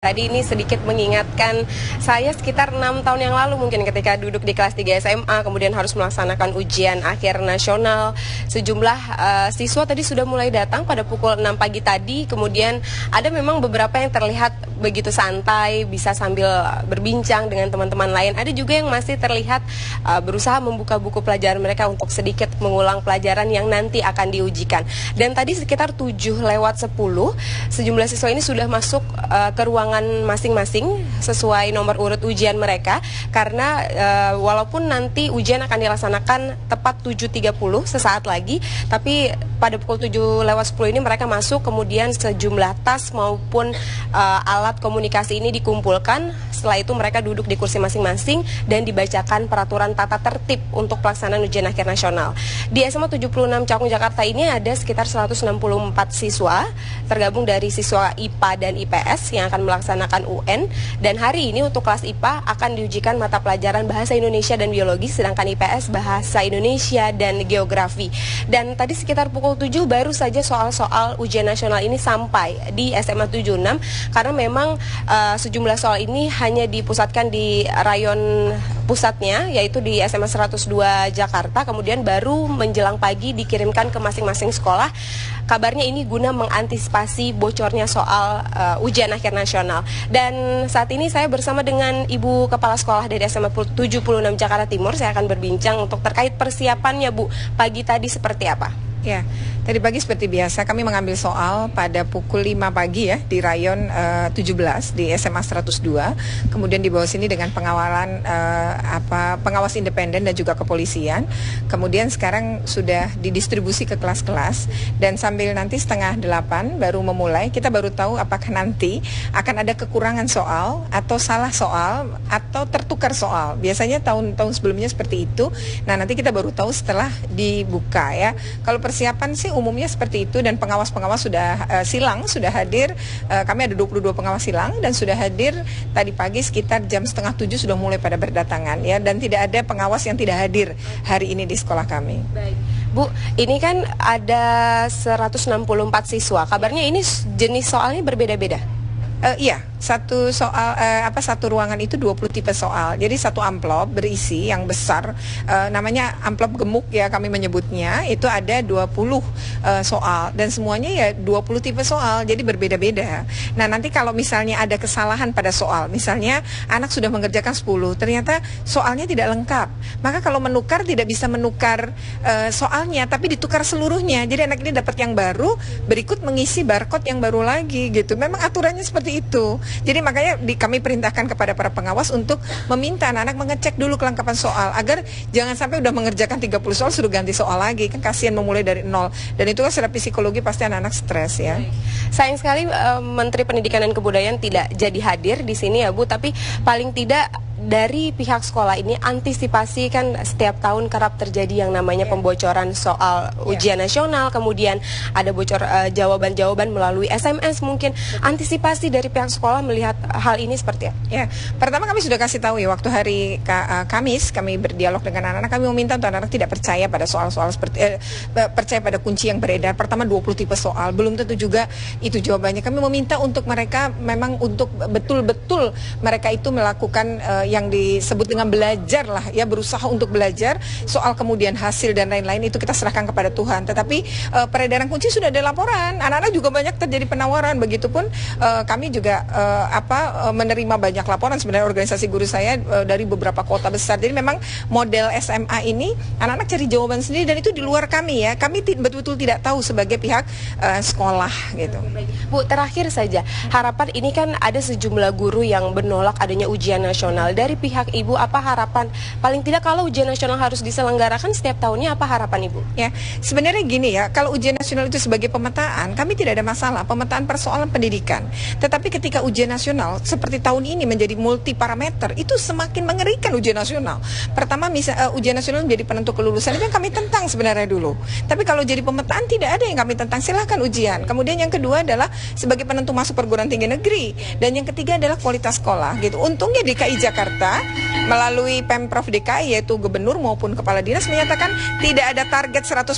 Tadi ini sedikit mengingatkan saya sekitar 6 tahun yang lalu mungkin ketika duduk di kelas 3 SMA kemudian harus melaksanakan ujian akhir nasional. Sejumlah siswa tadi sudah mulai datang pada pukul 6 pagi tadi, kemudian ada memang beberapa yang terlihat begitu santai, bisa sambil berbincang dengan teman-teman lain. Ada juga yang masih terlihat berusaha membuka buku pelajaran mereka untuk sedikit mengulang pelajaran yang nanti akan diujikan. Dan tadi sekitar 7:10 sejumlah siswa ini sudah masuk ke ruangan masing-masing sesuai nomor urut ujian mereka, karena walaupun nanti ujian akan dilaksanakan tepat 7.30 sesaat lagi, tapi pada pukul 7:10 ini mereka masuk, kemudian sejumlah tas maupun alat komunikasi ini dikumpulkan. Setelah itu mereka duduk di kursi masing-masing dan dibacakan peraturan tata tertib untuk pelaksanaan ujian akhir nasional. Di SMA 76 Cakung Jakarta ini ada sekitar 164 siswa tergabung dari siswa IPA dan IPS yang akan melaksanakan UN, dan hari ini untuk kelas IPA akan diujikan mata pelajaran Bahasa Indonesia dan Biologi, sedangkan IPS Bahasa Indonesia dan Geografi. Dan tadi sekitar pukul 7 baru saja soal-soal ujian nasional ini sampai di SMA 76, karena memang sejumlah soal ini hanya dipusatkan di rayon pusatnya, yaitu di SMA 102 Jakarta, kemudian baru menjelang pagi dikirimkan ke masing-masing sekolah. Kabarnya ini guna mengantisipasi bocornya soal ujian akhir nasional. Dan saat ini saya bersama dengan Ibu Kepala Sekolah dari SMA 76 Jakarta Timur. Saya akan berbincang untuk terkait persiapannya, Bu. Pagi tadi seperti apa? Ya, tadi pagi seperti biasa kami mengambil soal pada pukul 5 pagi ya di rayon 17 di SMA 102. Kemudian di bawah sini dengan pengawalan pengawas independen dan juga kepolisian. Kemudian sekarang sudah didistribusi ke kelas-kelas, dan sambil nanti 7:30 baru memulai, kita baru tahu apakah nanti akan ada kekurangan soal atau salah soal atau tertukar soal. Biasanya tahun-tahun sebelumnya seperti itu. Nah, nanti kita baru tahu setelah dibuka ya. Kalau persiapan sih umumnya seperti itu, dan pengawas-pengawas sudah silang, sudah hadir. Kami ada 22 pengawas silang dan sudah hadir tadi pagi sekitar jam 6:30 sudah mulai pada berdatangan ya, dan tidak ada pengawas yang tidak hadir hari ini di sekolah kami. Baik. Bu, ini kan ada 164 siswa. Kabarnya ini jenis soalnya berbeda-beda. Iya, satu soal satu ruangan itu 20 tipe soal. Jadi satu amplop berisi yang besar, namanya amplop gemuk ya kami menyebutnya, itu ada 20 soal, dan semuanya ya 20 tipe soal. Jadi berbeda-beda. Nah, nanti kalau misalnya ada kesalahan pada soal, misalnya anak sudah mengerjakan 10, ternyata soalnya tidak lengkap, maka kalau menukar tidak bisa menukar soalnya, tapi ditukar seluruhnya. Jadi anak ini dapat yang baru, berikut mengisi barcode yang baru lagi gitu. Memang aturannya seperti itu. Jadi makanya kami perintahkan kepada para pengawas untuk meminta anak-anak mengecek dulu kelengkapan soal, agar jangan sampai udah mengerjakan 30 soal suruh ganti soal lagi, kan kasihan memulai dari nol, dan itu kan secara psikologi pasti anak-anak stres ya. Sayang sekali Menteri Pendidikan dan Kebudayaan tidak jadi hadir di sini ya, Bu, tapi paling tidak dari pihak sekolah ini antisipasi, kan setiap tahun kerap terjadi yang namanya pembocoran soal ujian nasional, kemudian ada bocor jawaban-jawaban melalui SMS mungkin. Antisipasi dari pihak sekolah melihat hal ini seperti apa? Ya, pertama kami sudah kasih tahu ya, waktu hari Kamis kami berdialog dengan anak-anak, kami meminta untuk anak-anak tidak percaya pada soal-soal seperti percaya pada kunci yang beredar. Pertama 20 tipe soal, belum tentu juga itu jawabannya. Kami meminta untuk mereka memang untuk betul-betul mereka itu melakukan yang disebut dengan belajar lah ya, berusaha untuk belajar. Soal kemudian hasil dan lain-lain itu kita serahkan kepada Tuhan. Tetapi peredaran kunci sudah ada laporan, anak-anak juga banyak terjadi penawaran. Begitupun kami juga menerima banyak laporan sebenarnya organisasi guru saya dari beberapa kota besar. Jadi memang model SMA ini anak-anak cari jawaban sendiri, dan itu di luar kami ya. Kami betul-betul tidak tahu sebagai pihak sekolah gitu. Bu, terakhir saja, harapan ini kan ada sejumlah guru yang menolak adanya ujian nasional. Dari pihak Ibu, apa harapan? Paling tidak kalau ujian nasional harus diselenggarakan setiap tahunnya, apa harapan Ibu? Ya, sebenarnya gini ya, kalau ujian nasional itu sebagai pemetaan, kami tidak ada masalah, pemetaan persoalan pendidikan. Tetapi ketika ujian nasional seperti tahun ini menjadi multi parameter, itu semakin mengerikan ujian nasional. Pertama, ujian nasional menjadi penentu kelulusan, itu yang kami tentang sebenarnya dulu. Tapi kalau jadi pemetaan tidak ada yang kami tentang, silahkan ujian. Kemudian yang kedua adalah sebagai penentu masuk perguruan tinggi negeri, dan yang ketiga adalah kualitas sekolah gitu. Untungnya DKI Jakarta Jakarta melalui Pemprov DKI yaitu gubernur maupun kepala dinas menyatakan tidak ada target 100%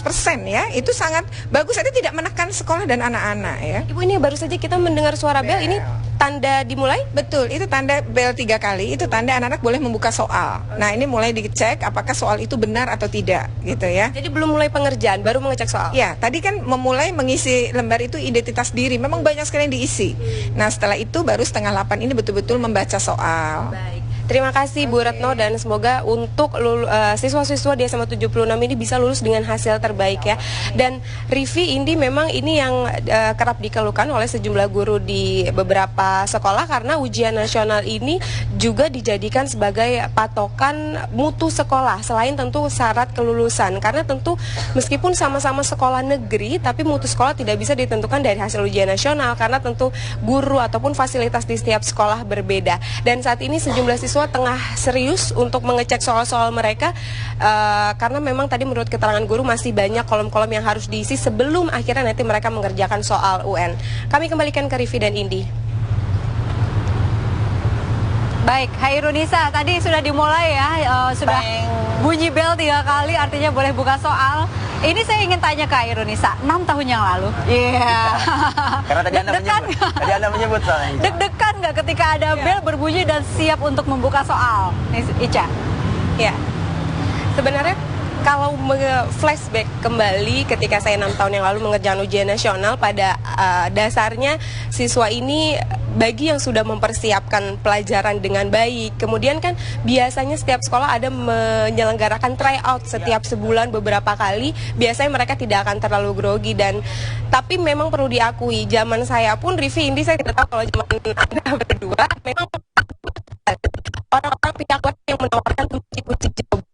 ya. Itu sangat bagus, itu tidak menekan sekolah dan anak-anak ya. Ibu, ini baru saja kita mendengar suara bel, ini tanda dimulai? Betul, itu tanda bel 3 kali, itu tanda anak-anak boleh membuka soal. Nah, ini mulai dicek apakah soal itu benar atau tidak gitu ya. Jadi belum mulai pengerjaan, baru mengecek soal? Ya, tadi kan memulai mengisi lembar itu identitas diri, memang banyak sekali yang diisi. Nah, setelah itu baru setengah 8 ini betul-betul membaca soal. Baik. Terima kasih Bu Retno, dan semoga untuk siswa-siswa di SMA 76 ini bisa lulus dengan hasil terbaik ya. Dan Rivi, Indi, memang ini yang kerap dikeluhkan oleh sejumlah guru di beberapa sekolah karena ujian nasional ini juga dijadikan sebagai patokan mutu sekolah selain tentu syarat kelulusan. Karena tentu meskipun sama-sama sekolah negeri tapi mutu sekolah tidak bisa ditentukan dari hasil ujian nasional karena tentu guru ataupun fasilitas di setiap sekolah berbeda. Dan saat ini sejumlah siswa tengah serius untuk mengecek soal-soal mereka karena memang tadi menurut keterangan guru masih banyak kolom-kolom yang harus diisi sebelum akhirnya nanti mereka mengerjakan soal UN. Kami kembalikan ke Rivi dan Indi. Baik, Hairunisa, tadi sudah dimulai ya, sudah bunyi bel 3 kali, artinya boleh buka soal. Ini saya ingin tanya ke Hairunisa, 6 tahun yang lalu. Iya. Karena tadi Anda menyebut soalnya. Deg-degan nggak ketika ada bel berbunyi dan siap untuk membuka soal, Ica? Ya, sebenarnya kalau flashback kembali ketika saya 6 tahun yang lalu mengerjakan ujian nasional, pada dasarnya siswa ini bagi yang sudah mempersiapkan pelajaran dengan baik, kemudian kan biasanya setiap sekolah ada menyelenggarakan tryout setiap sebulan beberapa kali, biasanya mereka tidak akan terlalu grogi. Dan tapi memang perlu diakui, zaman saya pun, Rivi, Indi, saya tidak tahu kalau zaman Anda berdua, memang orang-orang pihak luar yang menawarkan kunci-kunci jawaban.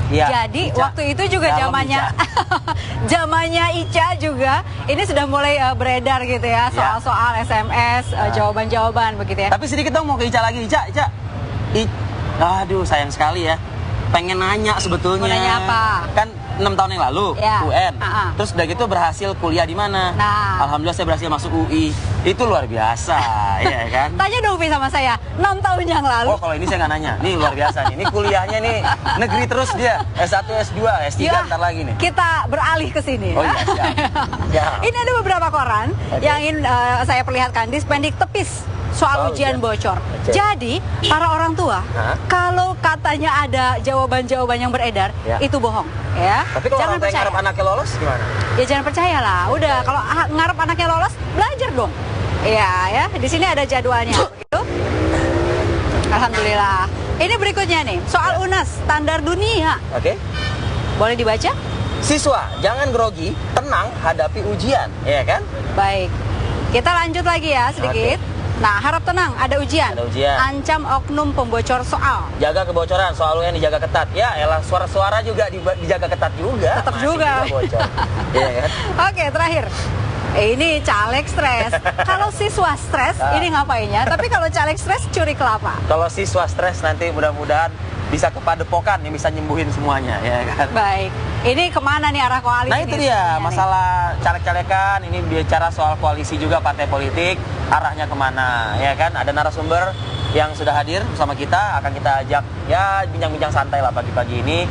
Ya, jadi Ica, waktu itu juga zamannya Ica juga ini sudah mulai beredar gitu ya, soal-soal SMS, jawaban-jawaban begitu ya. Tapi sedikit dong mau ke Ica lagi, Ica. Aduh, sayang sekali ya. Pengen nanya sebetulnya. Mau nanya apa? Kan 6 tahun yang lalu UN. Terus udah gitu berhasil kuliah di mana? Nah, alhamdulillah saya berhasil masuk UI. Itu luar biasa, ya kan? Tanya dong Vi sama saya, 6 tahun yang lalu. Oh, kalau ini saya nggak nanya. Nih luar biasa nih. Ini kuliahnya nih negeri terus dia. S1, S2, S3 ntar lagi nih. Kita beralih ke sini. Oh iya, siap. Siap. Ini ada beberapa koran yang ingin saya perlihatkan di spenduk tepis soal ujian bocor. Jadi para orang tua kalau katanya ada jawaban-jawaban yang beredar itu bohong ya. Tapi kalau jangan orang tua ngarep anaknya lolos gimana? Ya jangan percayalah. Udah kalau ngarep anaknya lolos, belajar dong. Iya ya, di sini ada jadwalnya begitu. Alhamdulillah. Ini berikutnya nih, soal UNAS standar dunia. Oke. Boleh dibaca? Siswa, jangan grogi, tenang hadapi ujian, ya kan? Baik. Kita lanjut lagi ya sedikit. Nah, harap tenang, ada ujian. Ada ujian. Ancam oknum pembocor soal. Jaga kebocoran, soal UN dijaga ketat. Ya, elah suara-suara juga dijaga ketat juga. Tetap juga. Bocor. Iya kan? Oke, terakhir. Ini caleg stres. Kalau siswa stres, ini ngapainnya? Tapi kalau caleg stres, curi kelapa. Kalau siswa stres nanti mudah-mudahan bisa ke Padepokan yang bisa nyembuhin semuanya, ya kan? Baik. Ini kemana nih arah koalisi? Nah itu dia, masalah caleg-calekan, ini bicara soal koalisi juga partai politik, arahnya kemana, ya kan? Ada narasumber yang sudah hadir bersama kita, akan kita ajak ya bincang-bincang santai lah pagi-pagi ini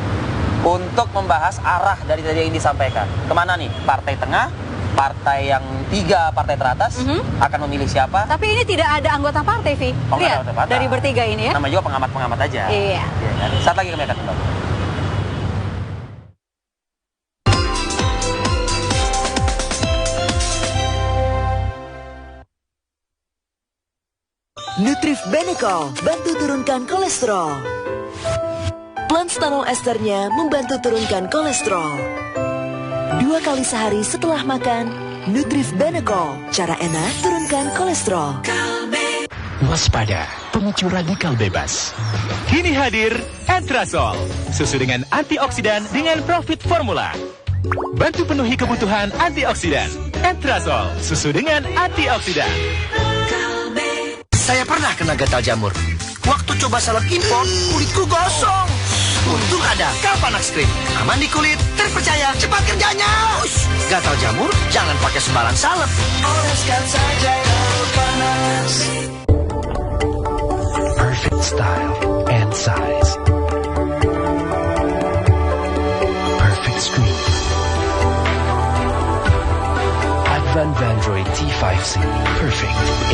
untuk membahas arah dari tadi yang disampaikan. Kemana nih? Partai tengah, partai yang 3 partai teratas akan memilih siapa? Tapi ini tidak ada anggota partai, Vi. Lihat, dari bertiga ini ya. Nama juga pengamat-pengamat aja. Iya. Ya, kan? Saat lagi kami akan kembali. Nutrif Benecol bantu turunkan kolesterol. Plant stanol esternya membantu turunkan kolesterol. 2 kali sehari setelah makan, Nutrif Benecol. Cara enak turunkan kolesterol. Waspada, pemicu radikal bebas. Kini hadir Entrasol, susu dengan antioksidan dengan profit formula. Bantu penuhi kebutuhan antioksidan. Entrasol, susu dengan antioksidan. Saya pernah kena gatal jamur. Waktu coba salep impor, kulitku gosong. Untung ada Galvanax Cream. Aman di kulit, terpercaya, cepat kerjanya. Ush, gatal jamur, jangan pakai sembarang salep. Oleskan saja Galvanax. style and size. Perfect screen. Advan Vandroid T5C. Perfect.